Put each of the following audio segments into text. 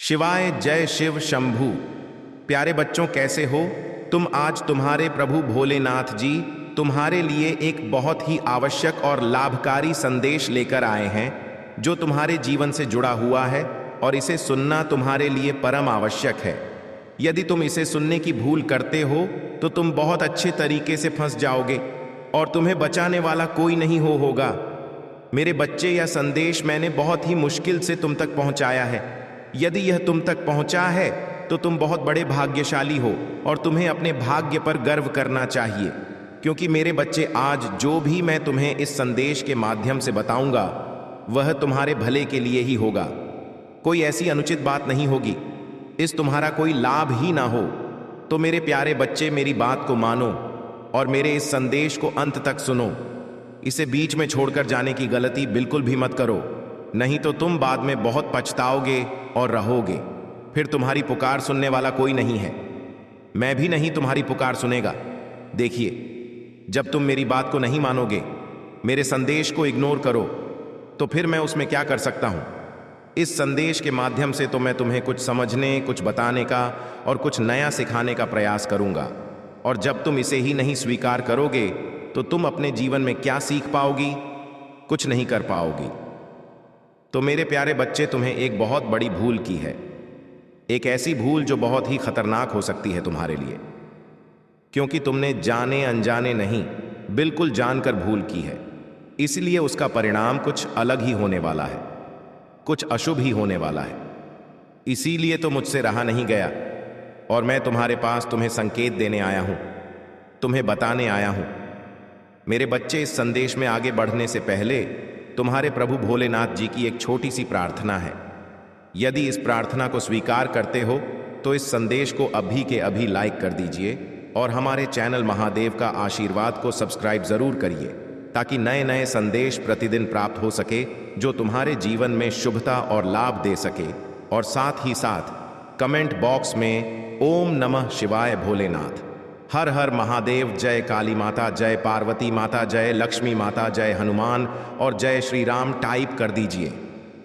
शिवाय जय शिव शंभू। प्यारे बच्चों, कैसे हो तुम? आज तुम्हारे प्रभु भोलेनाथ जी तुम्हारे लिए एक बहुत ही आवश्यक और लाभकारी संदेश लेकर आए हैं जो तुम्हारे जीवन से जुड़ा हुआ है और इसे सुनना तुम्हारे लिए परम आवश्यक है। यदि तुम इसे सुनने की भूल करते हो तो तुम बहुत अच्छे तरीके से फंस जाओगे और तुम्हें बचाने वाला कोई नहीं होगा। मेरे बच्चे, यह संदेश मैंने बहुत ही मुश्किल से तुम तक पहुंचाया है। यदि यह तुम तक पहुंचा है तो तुम बहुत बड़े भाग्यशाली हो और तुम्हें अपने भाग्य पर गर्व करना चाहिए, क्योंकि मेरे बच्चे, आज जो भी मैं तुम्हें इस संदेश के माध्यम से बताऊंगा वह तुम्हारे भले के लिए ही होगा। कोई ऐसी अनुचित बात नहीं होगी, इस तुम्हारा कोई लाभ ही ना हो। तो मेरे प्यारे बच्चे, मेरी बात को मानो और मेरे इस संदेश को अंत तक सुनो। इसे बीच में छोड़कर जाने की गलती बिल्कुल भी मत करो, नहीं तो तुम बाद में बहुत पछताओगे और रहोगे। फिर तुम्हारी पुकार सुनने वाला कोई नहीं है, मैं भी नहीं तुम्हारी पुकार सुनेगा। देखिए, जब तुम मेरी बात को नहीं मानोगे, मेरे संदेश को इग्नोर करो, तो फिर मैं उसमें क्या कर सकता हूं? इस संदेश के माध्यम से तो मैं तुम्हें कुछ समझने, कुछ बताने का और कुछ नया सिखाने का प्रयास करूंगा। और जब तुम इसे ही नहीं स्वीकार करोगे तो तुम अपने जीवन में क्या सीख पाओगी? कुछ नहीं कर पाओगी। तो मेरे प्यारे बच्चे, तुम्हें एक बहुत बड़ी भूल की है, एक ऐसी भूल जो बहुत ही खतरनाक हो सकती है तुम्हारे लिए, क्योंकि तुमने जाने अनजाने नहीं, बिल्कुल जानकर भूल की है। इसलिए उसका परिणाम कुछ अलग ही होने वाला है, कुछ अशुभ ही होने वाला है। इसीलिए तो मुझसे रहा नहीं गया और मैं तुम्हारे पास तुम्हें संकेत देने आया हूं, तुम्हें बताने आया हूं। मेरे बच्चे, इस संदेश में आगे बढ़ने से पहले तुम्हारे प्रभु भोलेनाथ जी की एक छोटी सी प्रार्थना है। यदि इस प्रार्थना को स्वीकार करते हो तो इस संदेश को अभी के अभी लाइक कर दीजिए और हमारे चैनल महादेव का आशीर्वाद को सब्सक्राइब जरूर करिए, ताकि नए नए संदेश प्रतिदिन प्राप्त हो सके जो तुम्हारे जीवन में शुभता और लाभ दे सके। और साथ ही साथ कमेंट बॉक्स में ओम नमः शिवाय भोलेनाथ, हर हर महादेव, जय काली माता, जय पार्वती माता, जय लक्ष्मी माता, जय हनुमान और जय श्री राम टाइप कर दीजिए।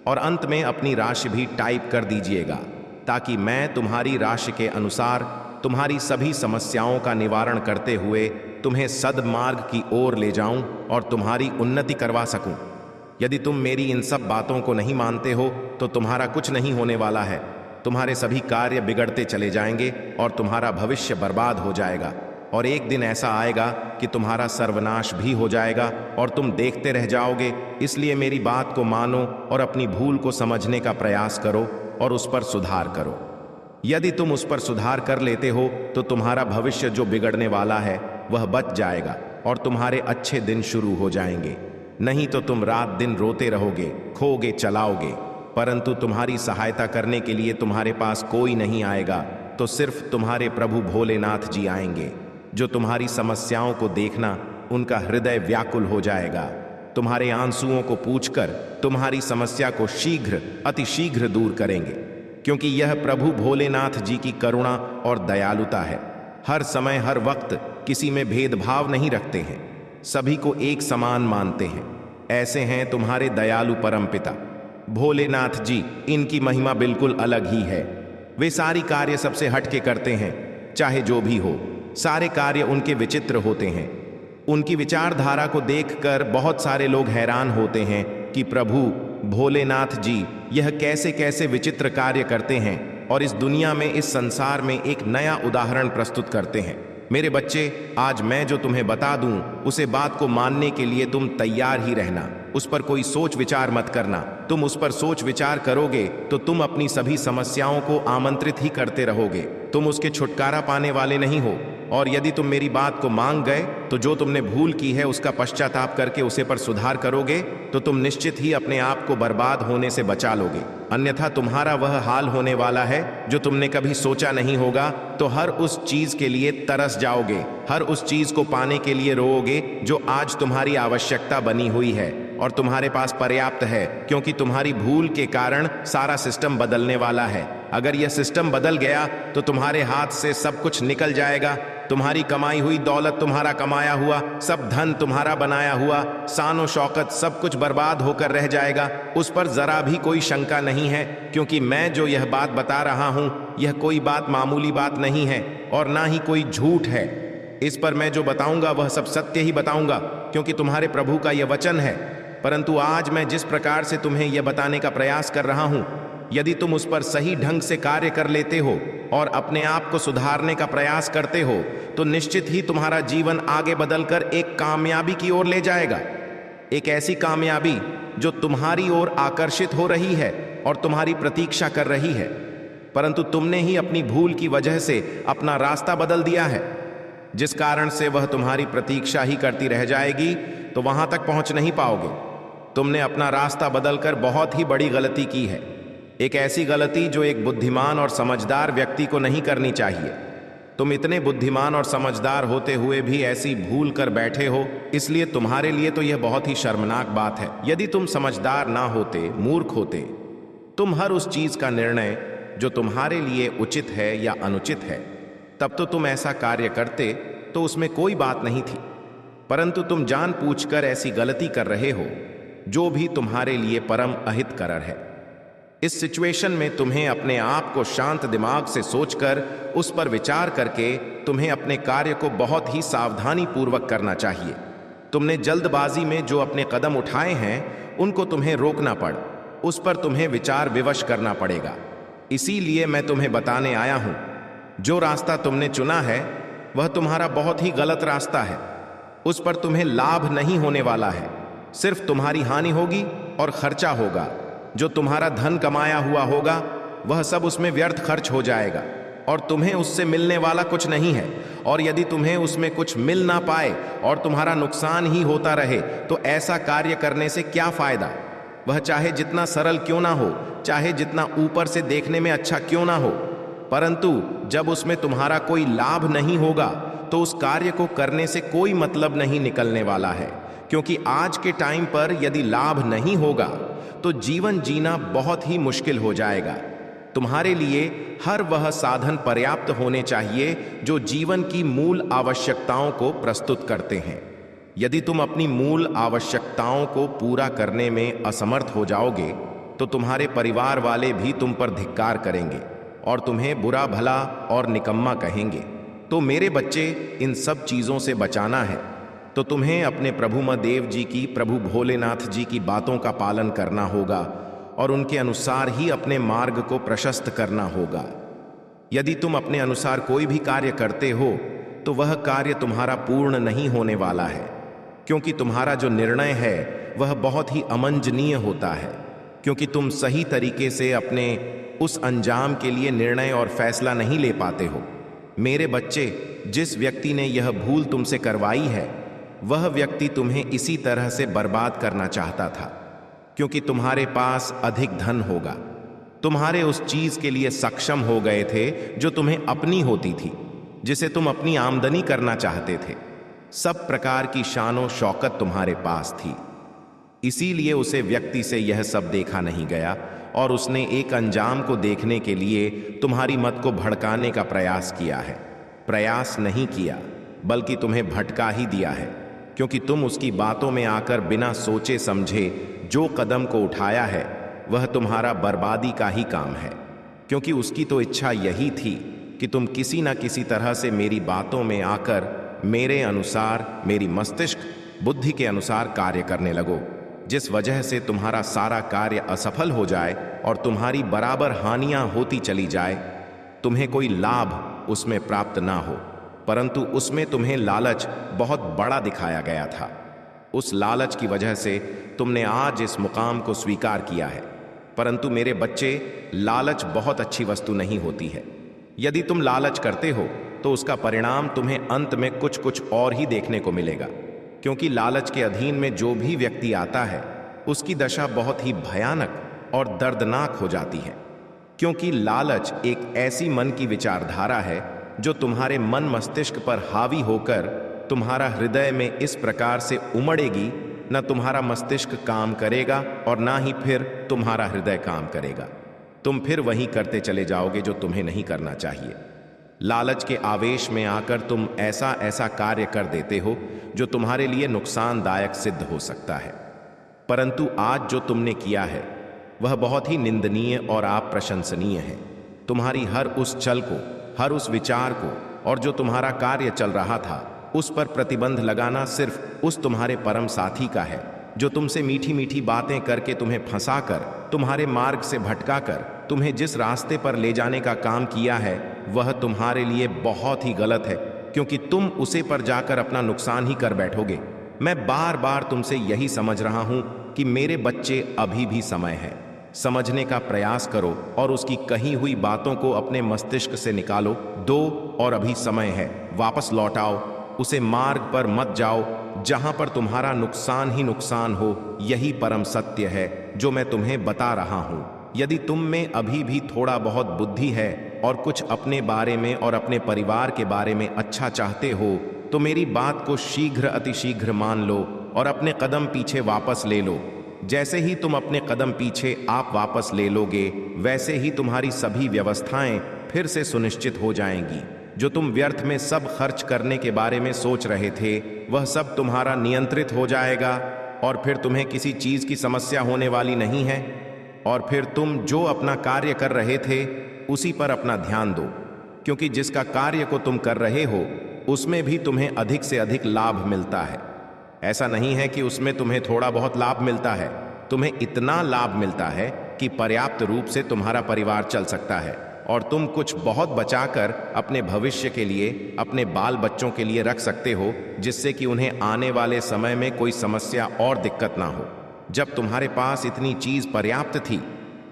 और अंत में अपनी राशि भी टाइप कर दीजिएगा, ताकि मैं तुम्हारी राशि के अनुसार तुम्हारी सभी समस्याओं का निवारण करते हुए तुम्हें सद्मार्ग की ओर ले जाऊं और तुम्हारी उन्नति करवा सकूं। यदि तुम मेरी इन सब बातों को नहीं मानते हो तो तुम्हारा कुछ नहीं होने वाला है। तुम्हारे सभी कार्य बिगड़ते चले जाएंगे और तुम्हारा भविष्य बर्बाद हो जाएगा। और एक दिन ऐसा आएगा कि तुम्हारा सर्वनाश भी हो जाएगा और तुम देखते रह जाओगे। इसलिए मेरी बात को मानो और अपनी भूल को समझने का प्रयास करो और उस पर सुधार करो। यदि तुम उस पर सुधार कर लेते हो तो तुम्हारा भविष्य जो बिगड़ने वाला है वह बच जाएगा और तुम्हारे अच्छे दिन शुरू हो जाएंगे। नहीं तो तुम रात दिन रोते रहोगे, खोगे चलाओगे, परंतु तुम्हारी सहायता करने के लिए तुम्हारे पास कोई नहीं आएगा। तो सिर्फ तुम्हारे प्रभु भोलेनाथ जी आएंगे, जो तुम्हारी समस्याओं को देखना उनका हृदय व्याकुल हो जाएगा। तुम्हारे आंसुओं को पूछकर तुम्हारी समस्या को शीघ्र, अति शीघ्र दूर करेंगे, क्योंकि यह प्रभु भोलेनाथ जी की करुणा और दयालुता है। हर समय हर वक्त किसी में भेदभाव नहीं रखते हैं, सभी को एक समान मानते हैं। ऐसे हैं तुम्हारे दयालु परमपिता भोलेनाथ जी। इनकी महिमा बिल्कुल अलग ही है। वे सारी कार्य सबसे हटके करते हैं, चाहे जो भी हो। सारे कार्य उनके विचित्र होते हैं। उनकी विचारधारा को देखकर बहुत सारे लोग हैरान होते हैं कि प्रभु भोलेनाथ जी यह कैसे कैसे विचित्र कार्य करते हैं, और इस दुनिया में, इस संसार में एक नया उदाहरण प्रस्तुत करते हैं। मेरे बच्चे, आज मैं जो तुम्हें बता दूं उसे बात को मानने के लिए तुम तैयार ही रहना। उस पर कोई सोच विचार मत करना। तुम उस पर सोच विचार करोगे तो तुम अपनी सभी समस्याओं को आमंत्रित ही करते रहोगे। तुम उसके छुटकारा पाने वाले नहीं हो। और यदि तुम मेरी बात को मान गए तो जो तुमने भूल की है उसका पश्चाताप करके उसे पर सुधार करोगे तो तुम निश्चित ही अपने आप को बर्बाद होने से बचा लोगे। अन्यथा तुम्हारा वह हाल होने वाला है जो तुमने कभी सोचा नहीं होगा। तो हर उस चीज के लिए तरस जाओगे, हर उस चीज को पाने के लिए रोओगे जो आज तुम्हारी आवश्यकता बनी हुई है और तुम्हारे पास पर्याप्त है, क्योंकि तुम्हारी भूल के कारण सारा सिस्टम बदलने वाला है। अगर यह सिस्टम बदल गया तो तुम्हारे हाथ से सब कुछ निकल जाएगा। तुम्हारी कमाई हुई दौलत, तुम्हारा कमाया हुआ सब धन, तुम्हारा बनाया हुआ शान और शौकत सब कुछ बर्बाद होकर रह जाएगा। उस पर जरा भी कोई शंका नहीं है, क्योंकि मैं जो यह बात बता रहा हूं यह कोई बात मामूली बात नहीं है और ना ही कोई झूठ है। इस पर मैं जो बताऊंगा वह सब सत्य ही बताऊंगा, क्योंकि तुम्हारे प्रभु का यह वचन है। परंतु आज मैं जिस प्रकार से तुम्हें यह बताने का प्रयास कर रहा हूं, यदि तुम उस पर सही ढंग से कार्य कर लेते हो और अपने आप को सुधारने का प्रयास करते हो, तो निश्चित ही तुम्हारा जीवन आगे बदलकर एक कामयाबी की ओर ले जाएगा। एक ऐसी कामयाबी जो तुम्हारी ओर आकर्षित हो रही है और तुम्हारी प्रतीक्षा कर रही है, परंतु तुमने ही अपनी भूल की वजह से अपना रास्ता बदल दिया है, जिस कारण से वह तुम्हारी प्रतीक्षा ही करती रह जाएगी, तो वहां तक पहुंच नहीं पाओगे। तुमने अपना रास्ता बदलकर बहुत ही बड़ी गलती की है, एक ऐसी गलती जो एक बुद्धिमान और समझदार व्यक्ति को नहीं करनी चाहिए। तुम इतने बुद्धिमान और समझदार होते हुए भी ऐसी भूल कर बैठे हो, इसलिए तुम्हारे लिए तो यह बहुत ही शर्मनाक बात है। यदि तुम समझदार ना होते, मूर्ख होते, तुम हर उस चीज का निर्णय जो तुम्हारे लिए उचित है या अनुचित है, तब तो तुम ऐसा कार्य करते तो उसमें कोई बात नहीं थी। परंतु तुम जानबूझकर ऐसी गलती कर रहे हो जो भी तुम्हारे लिए परम अहितकर है। इस सिचुएशन में तुम्हें अपने आप को शांत दिमाग से सोचकर उस पर विचार करके तुम्हें अपने कार्य को बहुत ही सावधानी पूर्वक करना चाहिए। तुमने जल्दबाजी में जो अपने कदम उठाए हैं उनको तुम्हें रोकना पड़, उस पर तुम्हें विचार विवश करना पड़ेगा। इसीलिए मैं तुम्हें बताने आया हूं, जो रास्ता तुमने चुना है वह तुम्हारा बहुत ही गलत रास्ता है। उस पर तुम्हें लाभ नहीं होने वाला है, सिर्फ तुम्हारी हानि होगी और खर्चा होगा। जो तुम्हारा धन कमाया हुआ होगा वह सब उसमें व्यर्थ खर्च हो जाएगा और तुम्हें उससे मिलने वाला कुछ नहीं है। और यदि तुम्हें उसमें कुछ मिल ना पाए और तुम्हारा नुकसान ही होता रहे, तो ऐसा कार्य करने से क्या फायदा? वह चाहे जितना सरल क्यों ना हो, चाहे जितना ऊपर से देखने में अच्छा क्यों ना हो, परंतु जब उसमें तुम्हारा कोई लाभ नहीं होगा तो उस कार्य को करने से कोई मतलब नहीं निकलने वाला है। क्योंकि आज के टाइम पर यदि लाभ नहीं होगा तो जीवन जीना बहुत ही मुश्किल हो जाएगा। तुम्हारे लिए हर वह साधन पर्याप्त होने चाहिए जो जीवन की मूल आवश्यकताओं को प्रस्तुत करते हैं। यदि तुम अपनी मूल आवश्यकताओं को पूरा करने में असमर्थ हो जाओगे तो तुम्हारे परिवार वाले भी तुम पर धिक्कार करेंगे और तुम्हें बुरा भला और निकम्मा कहेंगे। तो मेरे बच्चे, इन सब चीजों से बचाना है तो तुम्हें अपने प्रभु महादेव जी की, प्रभु भोलेनाथ जी की बातों का पालन करना होगा और उनके अनुसार ही अपने मार्ग को प्रशस्त करना होगा। यदि तुम अपने अनुसार कोई भी कार्य करते हो तो वह कार्य तुम्हारा पूर्ण नहीं होने वाला है, क्योंकि तुम्हारा जो निर्णय है वह बहुत ही अमंजनीय होता है, क्योंकि तुम सही तरीके से अपने उस अंजाम के लिए निर्णय और फैसला नहीं ले पाते हो। मेरे बच्चे, जिस व्यक्ति ने यह भूल तुमसे करवाई है वह व्यक्ति तुम्हें इसी तरह से बर्बाद करना चाहता था, क्योंकि तुम्हारे पास अधिक धन होगा, तुम्हारे उस चीज के लिए सक्षम हो गए थे जो तुम्हें अपनी होती थी, जिसे तुम अपनी आमदनी करना चाहते थे। सब प्रकार की शानो शौकत तुम्हारे पास थी, इसीलिए उसे व्यक्ति से यह सब देखा नहीं गया और उसने एक अंजाम को देखने के लिए तुम्हारी मत को भड़काने का प्रयास किया है। प्रयास नहीं किया बल्कि तुम्हें भटका ही दिया है, क्योंकि तुम उसकी बातों में आकर बिना सोचे समझे जो कदम को उठाया है वह तुम्हारा बर्बादी का ही काम है। क्योंकि उसकी तो इच्छा यही थी कि तुम किसी न किसी तरह से मेरी बातों में आकर मेरे अनुसार, मेरी मस्तिष्क बुद्धि के अनुसार कार्य करने लगो, जिस वजह से तुम्हारा सारा कार्य असफल हो जाए और तुम्हारी बराबर हानियां होती चली जाए। तुम्हें कोई लाभ उसमें प्राप्त ना हो, परंतु उसमें तुम्हें लालच बहुत बड़ा दिखाया गया था। उस लालच की वजह से तुमने आज इस मुकाम को स्वीकार किया है। परंतु मेरे बच्चे, लालच बहुत अच्छी वस्तु नहीं होती है। यदि तुम लालच करते हो तो उसका परिणाम तुम्हें अंत में कुछ कुछ और ही देखने को मिलेगा, क्योंकि लालच के अधीन में जो भी व्यक्ति आता है उसकी दशा बहुत ही भयानक और दर्दनाक हो जाती है। क्योंकि लालच एक ऐसी मन की विचारधारा है जो तुम्हारे मन मस्तिष्क पर हावी होकर तुम्हारा हृदय में इस प्रकार से उमड़ेगी, न तुम्हारा मस्तिष्क काम करेगा और ना ही फिर तुम्हारा हृदय काम करेगा। तुम फिर वही करते चले जाओगे जो तुम्हें नहीं करना चाहिए। लालच के आवेश में आकर तुम ऐसा ऐसा कार्य कर देते हो जो तुम्हारे लिए नुकसानदायक सिद्ध हो सकता है। परंतु आज जो तुमने किया है वह बहुत ही निंदनीय और आप प्रशंसनीय है। तुम्हारी हर उस चल को, हर उस विचार को और जो तुम्हारा कार्य चल रहा था उस पर प्रतिबंध लगाना सिर्फ उस तुम्हारे परम साथी का है जो तुमसे मीठी मीठी बातें करके तुम्हें फंसाकर, तुम्हारे मार्ग से भटकाकर तुम्हें जिस रास्ते पर ले जाने का काम किया है वह तुम्हारे लिए बहुत ही गलत है, क्योंकि तुम उसे पर जाकर अपना नुकसान ही कर बैठोगे। मैं बार बार तुमसे यही समझ रहा हूं कि मेरे बच्चे, अभी भी समय है। समझने का प्रयास करो और उसकी कही हुई बातों को अपने मस्तिष्क से निकालो दो, और अभी समय है। वापस लौट आओ, उसे मार्ग पर मत जाओ जहां पर तुम्हारा नुकसान ही नुकसान हो। यही परम सत्य है जो मैं तुम्हें बता रहा हूं। यदि तुम में अभी भी थोड़ा बहुत बुद्धि है और कुछ अपने बारे में और अपने परिवार के बारे में अच्छा चाहते हो तो मेरी बात को शीघ्र अतिशीघ्र मान लो और अपने कदम पीछे वापस ले लो। जैसे ही तुम अपने कदम पीछे आप वापस ले लोगे वैसे ही तुम्हारी सभी व्यवस्थाएं फिर से सुनिश्चित हो जाएंगी। जो तुम व्यर्थ में सब खर्च करने के बारे में सोच रहे थे वह सब तुम्हारा नियंत्रित हो जाएगा और फिर तुम्हें किसी चीज की समस्या होने वाली नहीं है। और फिर तुम जो अपना कार्य कर रहे थे उसी पर अपना ध्यान दो, क्योंकि जिसका कार्य को तुम कर रहे हो उसमें भी तुम्हें अधिक से अधिक लाभ मिलता है। ऐसा नहीं है कि उसमें तुम्हें थोड़ा बहुत लाभ मिलता है, तुम्हें इतना लाभ मिलता है कि पर्याप्त रूप से तुम्हारा परिवार चल सकता है और तुम कुछ बहुत बचाकर अपने भविष्य के लिए, अपने बाल बच्चों के लिए रख सकते हो, जिससे कि उन्हें आने वाले समय में कोई समस्या और दिक्कत ना हो। जब तुम्हारे पास इतनी चीज पर्याप्त थी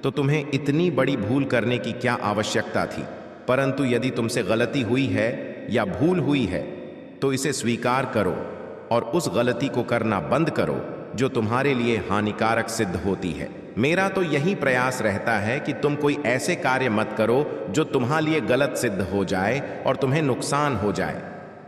तो तुम्हें इतनी बड़ी भूल करने की क्या आवश्यकता थी। परंतु यदि तुमसे गलती हुई है या भूल हुई है तो इसे स्वीकार करो और उस गलती को करना बंद करो जो तुम्हारे लिए हानिकारक सिद्ध होती है। मेरा तो यही प्रयास रहता है कि तुम कोई ऐसे कार्य मत करो जो तुम्हारे लिए गलत सिद्ध हो जाए और तुम्हें नुकसान हो जाए।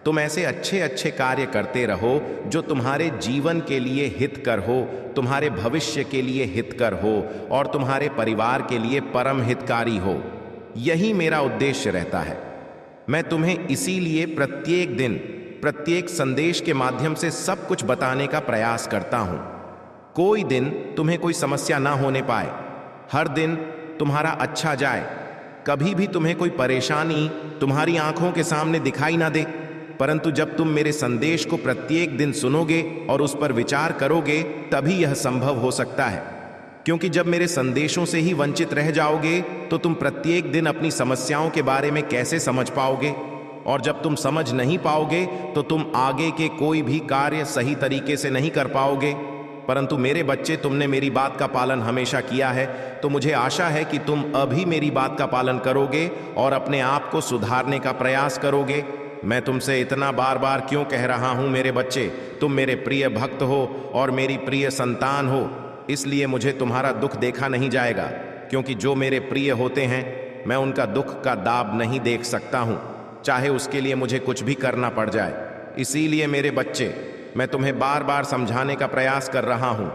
तुम ऐसे अच्छे अच्छे कार्य करते रहो जो तुम्हारे जीवन के लिए हितकर हो, तुम्हारे भविष्य के लिए हितकर हो और तुम्हारे परिवार के लिए परम हितकारी हो। यही मेरा उद्देश्य रहता है। मैं तुम्हें इसीलिए प्रत्येक दिन, प्रत्येक संदेश के माध्यम से सब कुछ बताने का प्रयास करता हूं। कोई दिन तुम्हें कोई समस्या ना होने पाए, हर दिन तुम्हारा अच्छा जाए, कभी भी तुम्हें कोई परेशानी तुम्हारी आंखों के सामने दिखाई ना दे। परंतु जब तुम मेरे संदेश को प्रत्येक दिन सुनोगे और उस पर विचार करोगे तभी यह संभव हो सकता है, क्योंकि जब मेरे संदेशों से ही वंचित रह जाओगे तो तुम प्रत्येक दिन अपनी समस्याओं के बारे में कैसे समझ पाओगे, और जब तुम समझ नहीं पाओगे तो तुम आगे के कोई भी कार्य सही तरीके से नहीं कर पाओगे। परंतु मेरे बच्चे, तुमने मेरी बात का पालन हमेशा किया है, तो मुझे आशा है कि तुम अभी मेरी बात का पालन करोगे और अपने आप को सुधारने का प्रयास करोगे। मैं तुमसे इतना बार बार क्यों कह रहा हूं मेरे बच्चे, तुम मेरे प्रिय भक्त हो और मेरी प्रिय संतान हो, इसलिए मुझे तुम्हारा दुख देखा नहीं जाएगा, क्योंकि जो मेरे प्रिय होते हैं मैं उनका दुख का दाब नहीं देख सकता हूं, चाहे उसके लिए मुझे कुछ भी करना पड़ जाए। इसीलिए मेरे बच्चे, मैं तुम्हें बार बार समझाने का प्रयास कर रहा हूं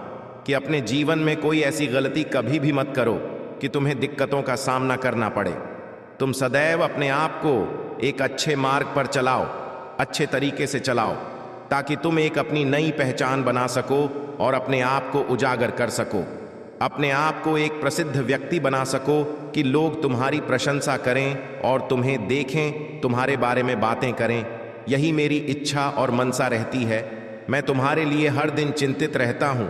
कि अपने जीवन में कोई ऐसी गलती कभी भी मत करो कि तुम्हें दिक्कतों का सामना करना पड़े। तुम सदैव अपने आप को एक अच्छे मार्ग पर चलाओ, अच्छे तरीके से चलाओ, ताकि तुम एक अपनी नई पहचान बना सको और अपने आप को उजागर कर सको, अपने आप को एक प्रसिद्ध व्यक्ति बना सको कि लोग तुम्हारी प्रशंसा करें और तुम्हें देखें, तुम्हारे बारे में बातें करें। यही मेरी इच्छा और मनसा रहती है। मैं तुम्हारे लिए हर दिन चिंतित रहता हूं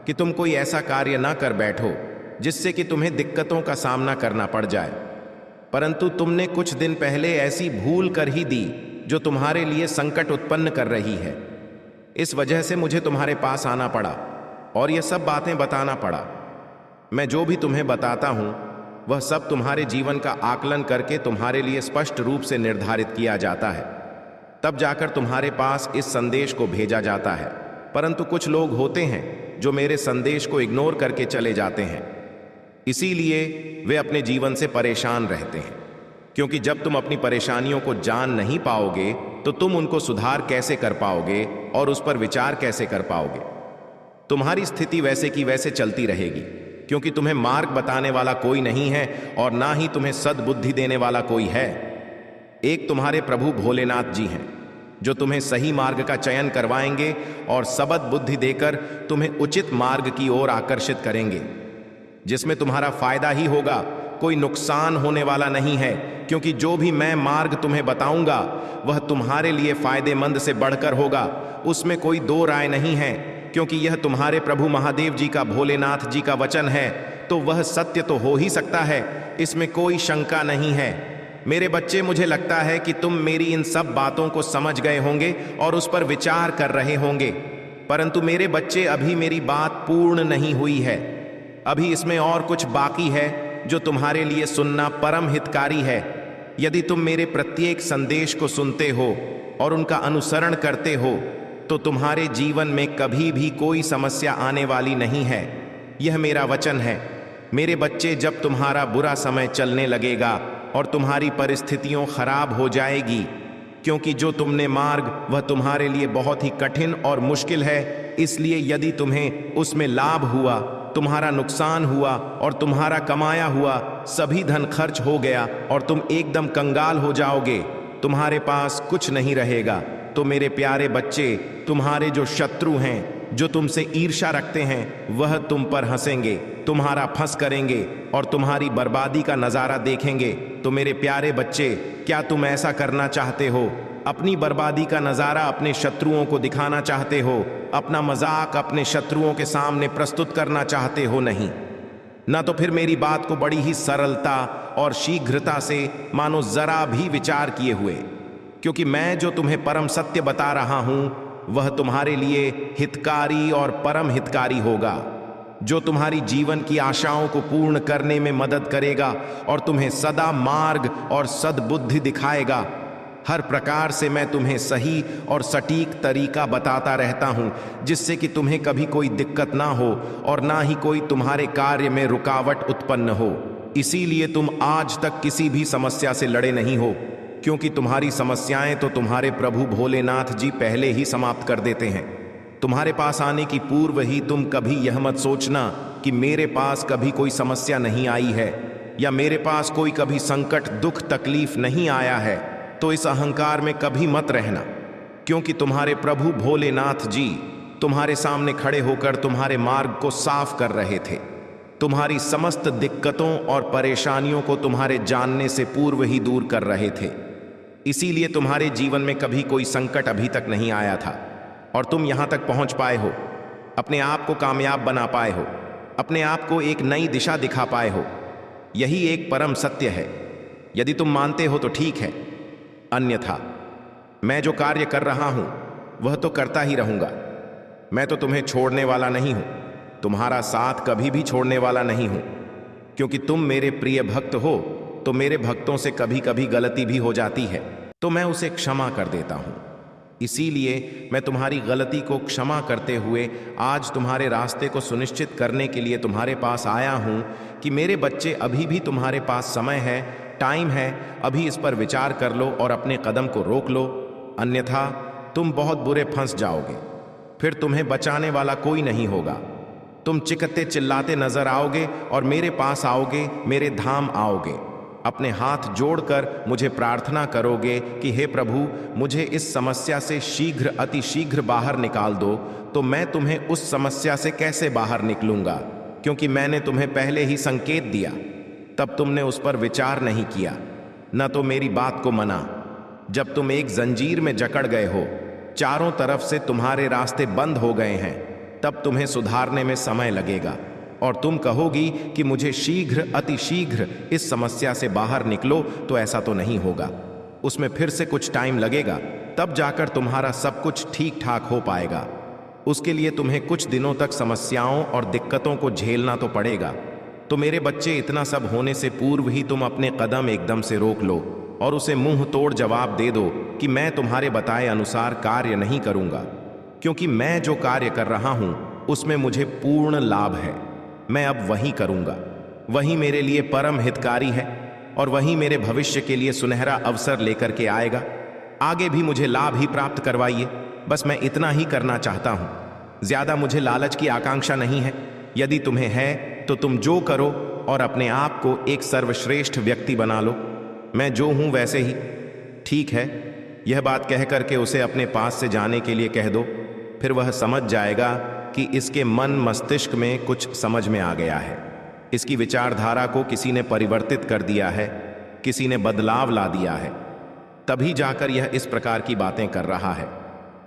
कि तुम कोई ऐसा कार्य ना कर बैठो जिससे कि तुम्हें दिक्कतों का सामना करना पड़ जाए। परंतु तुमने कुछ दिन पहले ऐसी भूल कर ही दी जो तुम्हारे लिए संकट उत्पन्न कर रही है। इस वजह से मुझे तुम्हारे पास आना पड़ा और यह सब बातें बताना पड़ा। मैं जो भी तुम्हें बताता हूं वह सब तुम्हारे जीवन का आकलन करके तुम्हारे लिए स्पष्ट रूप से निर्धारित किया जाता है, तब जाकर तुम्हारे पास इस संदेश को भेजा जाता है। परंतु कुछ लोग होते हैं जो मेरे संदेश को इग्नोर करके चले जाते हैं, इसीलिए वे अपने जीवन से परेशान रहते हैं, क्योंकि जब तुम अपनी परेशानियों को जान नहीं पाओगे तो तुम उनको सुधार कैसे कर पाओगे और उस पर विचार कैसे कर पाओगे। तुम्हारी स्थिति वैसे की वैसे चलती रहेगी, क्योंकि तुम्हें मार्ग बताने वाला कोई नहीं है और ना ही तुम्हें सद्बुद्धि देने वाला कोई है। एक तुम्हारे प्रभु भोलेनाथ जी हैं, जो तुम्हें सही मार्ग का चयन करवाएंगे और सबद बुद्धि देकर तुम्हें उचित मार्ग की ओर आकर्षित करेंगे, जिसमें तुम्हारा फायदा ही होगा, कोई नुकसान होने वाला नहीं है। क्योंकि जो भी मैं मार्ग तुम्हें बताऊंगा वह तुम्हारे लिए फायदेमंद से बढ़कर होगा, उसमें कोई दो राय नहीं है। क्योंकि यह तुम्हारे प्रभु महादेव जी का, भोलेनाथ जी का वचन है, तो वह सत्य तो हो ही सकता है, इसमें कोई शंका नहीं है। मेरे बच्चे, मुझे लगता है कि तुम मेरी इन सब बातों को समझ गए होंगे और उस पर विचार कर रहे होंगे, परंतु मेरे बच्चे, अभी मेरी बात पूर्ण नहीं हुई है। अभी इसमें और कुछ बाकी है जो तुम्हारे लिए सुनना परम हितकारी है। यदि तुम मेरे प्रत्येक संदेश को सुनते हो और उनका अनुसरण करते हो तो तुम्हारे जीवन में कभी भी कोई समस्या आने वाली नहीं है। यह मेरा वचन है। मेरे बच्चे, जब तुम्हारा बुरा समय चलने लगेगा और तुम्हारी परिस्थितियों खराब हो जाएगी, क्योंकि जो तुमने मार्ग वह तुम्हारे लिए बहुत ही कठिन और मुश्किल है, इसलिए यदि तुम्हें उसमें लाभ हुआ, तुम्हारा नुकसान हुआ और तुम्हारा कमाया हुआ सभी धन खर्च हो गया और तुम एकदम कंगाल हो जाओगे, तुम्हारे पास कुछ नहीं रहेगा, तो मेरे प्यारे बच्चे, तुम्हारे जो शत्रु हैं, जो तुमसे ईर्ष्या रखते हैं, वह तुम पर हंसेंगे, तुम्हारा फंस करेंगे और तुम्हारी बर्बादी का नज़ारा देखेंगे। तो मेरे प्यारे बच्चे, क्या तुम ऐसा करना चाहते हो? अपनी बर्बादी का नज़ारा अपने शत्रुओं को दिखाना चाहते हो? अपना मजाक अपने शत्रुओं के सामने प्रस्तुत करना चाहते हो? नहीं ना। तो फिर मेरी बात को बड़ी ही सरलता और शीघ्रता से मानो जरा भी विचार किए हुए, क्योंकि मैं जो तुम्हें परम सत्य बता रहा हूं वह तुम्हारे लिए हितकारी और परम हितकारी होगा, जो तुम्हारी जीवन की आशाओं को पूर्ण करने में मदद करेगा और तुम्हें सदा मार्ग और सद्बुद्धि दिखाएगा। हर प्रकार से मैं तुम्हें सही और सटीक तरीका बताता रहता हूं, जिससे कि तुम्हें कभी कोई दिक्कत ना हो और ना ही कोई तुम्हारे कार्य में रुकावट उत्पन्न हो। इसीलिए तुम आज तक किसी भी समस्या से लड़े नहीं हो, क्योंकि तुम्हारी समस्याएं तो तुम्हारे प्रभु भोलेनाथ जी पहले ही समाप्त कर देते हैं। तुम्हारे पास आने की पूर्व ही तुम कभी यह मत सोचना कि मेरे पास कभी कोई समस्या नहीं आई है या मेरे पास कोई कभी संकट, दुख, तकलीफ नहीं आया है। तो इस अहंकार में कभी मत रहना, क्योंकि तुम्हारे प्रभु भोलेनाथ जी तुम्हारे सामने खड़े होकर तुम्हारे मार्ग को साफ कर रहे थे, तुम्हारी समस्त दिक्कतों और परेशानियों को तुम्हारे जानने से पूर्व ही दूर कर रहे थे। इसीलिए तुम्हारे जीवन में कभी कोई संकट अभी तक नहीं आया था और तुम यहां तक पहुंच पाए हो, अपने आप को कामयाब बना पाए हो, अपने आप को एक नई दिशा दिखा पाए हो। यही एक परम सत्य है। यदि तुम मानते हो तो ठीक है, अन्यथा मैं जो कार्य कर रहा हूं वह तो करता ही रहूंगा। मैं तो तुम्हें छोड़ने वाला नहीं हूं, तुम्हारा साथ कभी भी छोड़ने वाला नहीं हूं, क्योंकि तुम मेरे प्रिय भक्त हो। तो मेरे भक्तों से कभी कभी गलती भी हो जाती है तो मैं उसे क्षमा कर देता हूं। इसीलिए मैं तुम्हारी गलती को क्षमा करते हुए आज तुम्हारे रास्ते को सुनिश्चित करने के लिए तुम्हारे पास आया हूं कि मेरे बच्चे, अभी भी तुम्हारे पास समय है, टाइम है, अभी इस पर विचार कर लो और अपने कदम को रोक लो, अन्यथा तुम बहुत बुरे फंस जाओगे। फिर तुम्हें बचाने वाला कोई नहीं होगा। तुम चिकते चिल्लाते नजर आओगे और मेरे पास आओगे, मेरे धाम आओगे, अपने हाथ जोड़कर मुझे प्रार्थना करोगे कि हे प्रभु, मुझे इस समस्या से शीघ्र, अति शीघ्र बाहर निकाल दो। तो मैं तुम्हें उस समस्या से कैसे बाहर निकलूंगा, क्योंकि मैंने तुम्हें पहले ही संकेत दिया, तब तुमने उस पर विचार नहीं किया, न तो मेरी बात को माना। जब तुम एक जंजीर में जकड़ गए हो, चारों तरफ से तुम्हारे रास्ते बंद हो गए हैं, तब तुम्हें सुधारने में समय लगेगा और तुम कहोगी कि मुझे शीघ्र, अति शीघ्र इस समस्या से बाहर निकलो। तो ऐसा तो नहीं होगा, उसमें फिर से कुछ टाइम लगेगा, तब जाकर तुम्हारा सब कुछ ठीक ठाक हो पाएगा। उसके लिए तुम्हें कुछ दिनों तक समस्याओं और दिक्कतों को झेलना तो पड़ेगा। तो मेरे बच्चे, इतना सब होने से पूर्व ही तुम अपने कदम एकदम से रोक लो और उसे मुंह तोड़ जवाब दे दो कि मैं तुम्हारे बताए अनुसार कार्य नहीं करूंगा, क्योंकि मैं जो कार्य कर रहा हूं उसमें मुझे पूर्ण लाभ है। मैं अब वही करूंगा, वही मेरे लिए परम हितकारी है और वही मेरे भविष्य के लिए सुनहरा अवसर लेकर के आएगा। आगे भी मुझे लाभ ही प्राप्त करवाइए, बस मैं इतना ही करना चाहता हूं। ज्यादा मुझे लालच की आकांक्षा नहीं है। यदि तुम्हें है तो तुम जो करो और अपने आप को एक सर्वश्रेष्ठ व्यक्ति बना लो। मैं जो हूं वैसे ही, ठीक है, यह बात कह करके उसे अपने पास से जाने के लिए कह दो। फिर वह समझ जाएगा कि इसके मन मस्तिष्क में कुछ समझ में आ गया है। इसकी विचारधारा को किसी ने परिवर्तित कर दिया है, किसी ने बदलाव ला दिया है, तभी जाकर यह इस प्रकार की बातें कर रहा है।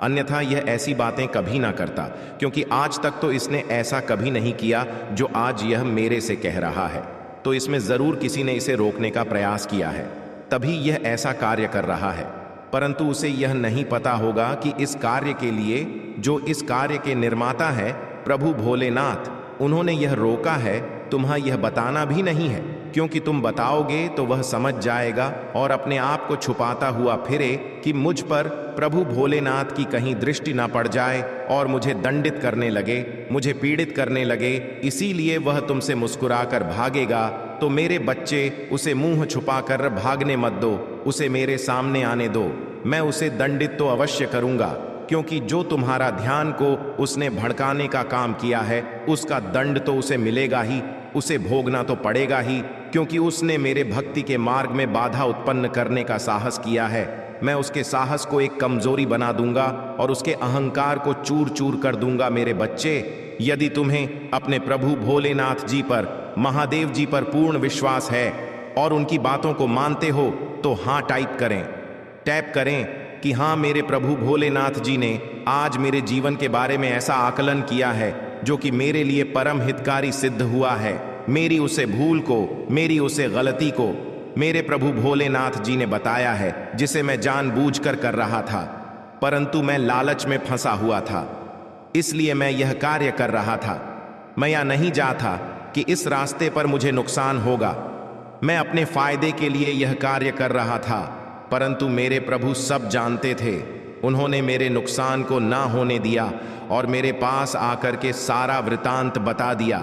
अन्यथा यह ऐसी बातें कभी ना करता, क्योंकि आज तक तो इसने ऐसा कभी नहीं किया जो आज यह मेरे से कह रहा है। तो इसमें जरूर किसी ने इसे रोकने का प्रयास किया है, तभी यह ऐसा कार्य कर रहा है। परंतु उसे यह नहीं पता होगा कि इस कार्य के लिए जो इस कार्य के निर्माता है प्रभु भोलेनाथ, उन्होंने यह रोका है। तुम्हें यह बताना भी नहीं है, क्योंकि तुम बताओगे तो वह समझ जाएगा और अपने आप को छुपाता हुआ फिरे कि मुझ पर प्रभु भोलेनाथ की कहीं दृष्टि ना पड़ जाए और मुझे दंडित करने लगे, मुझे पीड़ित करने लगे। इसीलिए वह तुमसे मुस्कुराकर भागेगा। तो मेरे बच्चे, उसे मुंह छुपाकर भागने मत दो, उसे मेरे सामने आने दो। मैं उसे दंडित तो अवश्य करूंगा, क्योंकि जो तुम्हारा ध्यान को उसने भड़काने का काम किया है, उसका दंड तो उसे मिलेगा ही, उसे भोगना तो पड़ेगा ही, क्योंकि उसने मेरे भक्ति के मार्ग में बाधा उत्पन्न करने का साहस किया है। मैं उसके साहस को एक कमजोरी बना दूंगा और उसके अहंकार को चूर चूर कर दूंगा। मेरे बच्चे, यदि तुम्हें अपने प्रभु भोलेनाथ जी पर, महादेव जी पर पूर्ण विश्वास है और उनकी बातों को मानते हो, तो हाँ टैप करें कि हाँ, मेरे प्रभु भोलेनाथ जी ने आज मेरे जीवन के बारे में ऐसा आकलन किया है जो कि मेरे लिए परम हितकारी सिद्ध हुआ है। मेरी उसे भूल को, मेरी उसे गलती को मेरे प्रभु भोलेनाथ जी ने बताया है, जिसे मैं जानबूझकर कर रहा था, परंतु मैं लालच में फंसा हुआ था, इसलिए मैं यह कार्य कर रहा था। मैं यह नहीं चाहता कि इस रास्ते पर मुझे नुकसान होगा। मैं अपने फायदे के लिए यह कार्य कर रहा था, परंतु मेरे प्रभु सब जानते थे। उन्होंने मेरे नुकसान को ना होने दिया और मेरे पास आकर के सारा वृतांत बता दिया।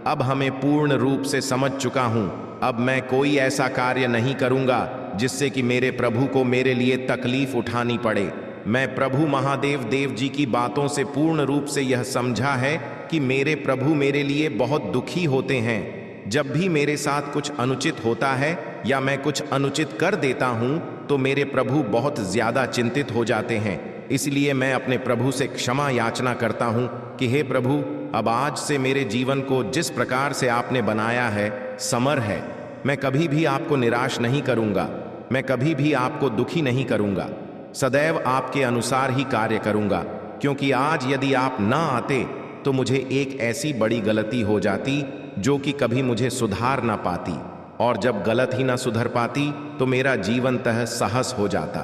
अब हमें पूर्ण रूप से समझ चुका हूं। अब मैं कोई ऐसा कार्य नहीं करूंगा जिससे कि मेरे प्रभु को मेरे लिए तकलीफ उठानी पड़े। मैं प्रभु महादेव देव जी की बातों से पूर्ण रूप से यह समझा है कि मेरे प्रभु मेरे लिए बहुत दुखी होते हैं। जब भी मेरे साथ कुछ अनुचित होता है या मैं कुछ अनुचित कर देता हूं, तो मेरे प्रभु बहुत ज्यादा चिंतित हो जाते हैं। इसलिए मैं अपने प्रभु से क्षमा याचना करता हूं कि हे प्रभु, अब आज से मेरे जीवन को जिस प्रकार से आपने बनाया है समर है। मैं कभी भी आपको निराश नहीं करूंगा, मैं कभी भी आपको दुखी नहीं करूंगा, सदैव आपके अनुसार ही कार्य करूंगा। क्योंकि आज यदि आप ना आते तो मुझे एक ऐसी बड़ी गलती हो जाती जो कि कभी मुझे सुधार ना पाती, और जब गलत ही ना सुधर पाती तो मेरा जीवन तह सहस हो जाता।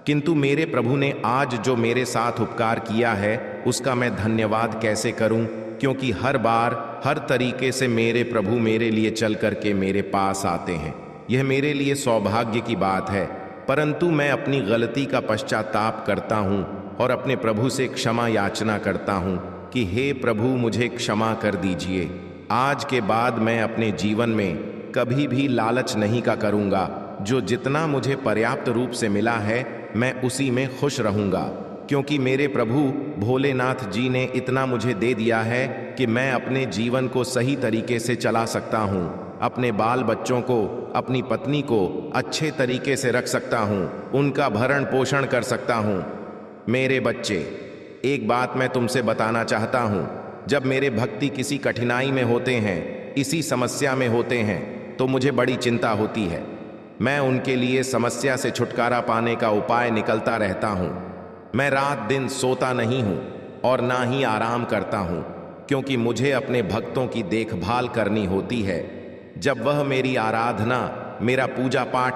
किंतु मेरे प्रभु ने आज जो मेरे साथ उपकार किया है उसका मैं धन्यवाद कैसे करूं, क्योंकि हर बार हर तरीके से मेरे प्रभु मेरे लिए चल करके मेरे पास आते हैं। यह मेरे लिए सौभाग्य की बात है। परंतु मैं अपनी गलती का पश्चाताप करता हूं और अपने प्रभु से क्षमा याचना करता हूं कि हे प्रभु, मुझे क्षमा कर दीजिए। आज के बाद मैं अपने जीवन में कभी भी लालच नहीं का करूंगा। जो जितना मुझे पर्याप्त रूप से मिला है मैं उसी में खुश रहूंगा, क्योंकि मेरे प्रभु भोलेनाथ जी ने इतना मुझे दे दिया है कि मैं अपने जीवन को सही तरीके से चला सकता हूं, अपने बाल बच्चों को, अपनी पत्नी को अच्छे तरीके से रख सकता हूं, उनका भरण पोषण कर सकता हूं। मेरे बच्चे, एक बात मैं तुमसे बताना चाहता हूं। जब मेरे भक्ति किसी कठिनाई में होते हैं, इसी समस्या में होते हैं, तो मुझे बड़ी चिंता होती है। मैं उनके लिए समस्या से छुटकारा पाने का उपाय निकलता रहता हूं। मैं रात दिन सोता नहीं हूं और ना ही आराम करता हूं, क्योंकि मुझे अपने भक्तों की देखभाल करनी होती है। जब वह मेरी आराधना, मेरा पूजा पाठ